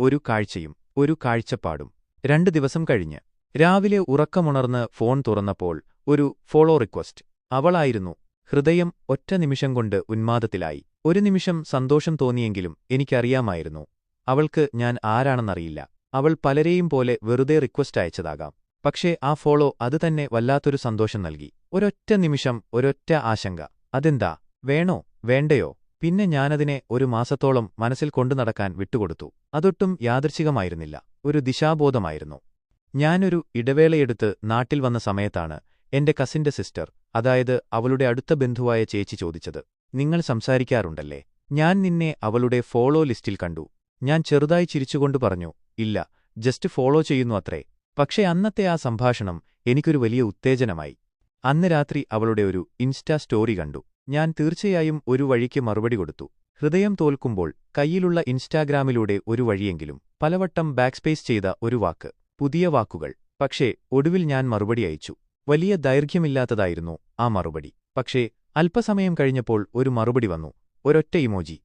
ഒരു കാഴ്ചയും ഒരു കാഴ്ചപ്പാടും 2 ദിവസം കഴിഞ്ഞ് രാവിലെ ഉറക്കമുണർന്ന് ഫോൺ തുറന്നപ്പോൾ ഒരു ഫോളോ റിക്വസ്റ്റ്. അവളായിരുന്നു. ഹൃദയം ഒറ്റ നിമിഷം കൊണ്ട് ഉന്മാദത്തിലായി. ഒരു നിമിഷം സന്തോഷം തോന്നിയെങ്കിലും എനിക്കറിയാമായിരുന്നു, അവൾക്ക് ഞാൻ ആരാണെന്നറിയില്ല. അവൾ പലരെയും പോലെ വെറുതെ റിക്വസ്റ്റ് അയച്ചതാകാം. പക്ഷേ ആ ഫോളോ അതുതന്നെ വല്ലാത്തൊരു സന്തോഷം നൽകി. ഒരൊറ്റ നിമിഷം, ഒരൊറ്റ ആശങ്ക. അതെന്താ, വേണോ വേണ്ടയോ? പിന്നെ ഞാനതിനെ ഒരു മാസത്തോളം മനസ്സിൽ കൊണ്ടുനടക്കാൻ വിട്ടുകൊടുത്തു. അതൊട്ടും യാദൃച്ഛികമായിരുന്നില്ല, ഒരു ദിശാബോധമായിരുന്നു. ഞാനൊരു ഇടവേളയെടുത്ത് നാട്ടിൽ വന്ന സമയത്താണ് എന്റെ കസിന്റെ സിസ്റ്റർ, അതായത് അവളുടെ അടുത്ത ബന്ധുവായ ചേച്ചി ചോദിച്ചത്, നിങ്ങൾ സംസാരിക്കാറുണ്ടല്ലേ? ഞാൻ നിന്നെ അവളുടെ ഫോളോ ലിസ്റ്റിൽ കണ്ടു. ഞാൻ ചെറുതായി ചിരിച്ചുകൊണ്ട് പറഞ്ഞു, ഇല്ല, ജസ്റ്റ് ഫോളോ ചെയ്യുന്നു അത്രേ. പക്ഷേ അന്നത്തെ ആ സംഭാഷണം എനിക്കൊരു വലിയ ഉത്തേജനമായി. അന്ന് രാത്രി അവളുടെ ഒരു ഇൻസ്റ്റാ സ്റ്റോറി കണ്ടു. ഞാൻ തീർച്ചയായും ഒരു വഴിക്ക് മറുപടി കൊടുത്തു. ഹൃദയം തോൽക്കുമ്പോൾ കയ്യിലുള്ള ഇൻസ്റ്റാഗ്രാമിലൂടെ ഒരു വഴിയെങ്കിലും. പലവട്ടം ബാക്ക്സ്പേസ് ചെയ്ത ഒരു വാക്ക്, പുതിയ വാക്കുകൾ. പക്ഷേ ഒടുവിൽ ഞാൻ മറുപടി അയച്ചു. വലിയ ദൈർഘ്യമില്ലാത്തതായിരുന്നു ആ മറുപടി. പക്ഷേ അല്പസമയം കഴിഞ്ഞപ്പോൾ ഒരു മറുപടി വന്നു. ഒരൊറ്റ ഇമോജി.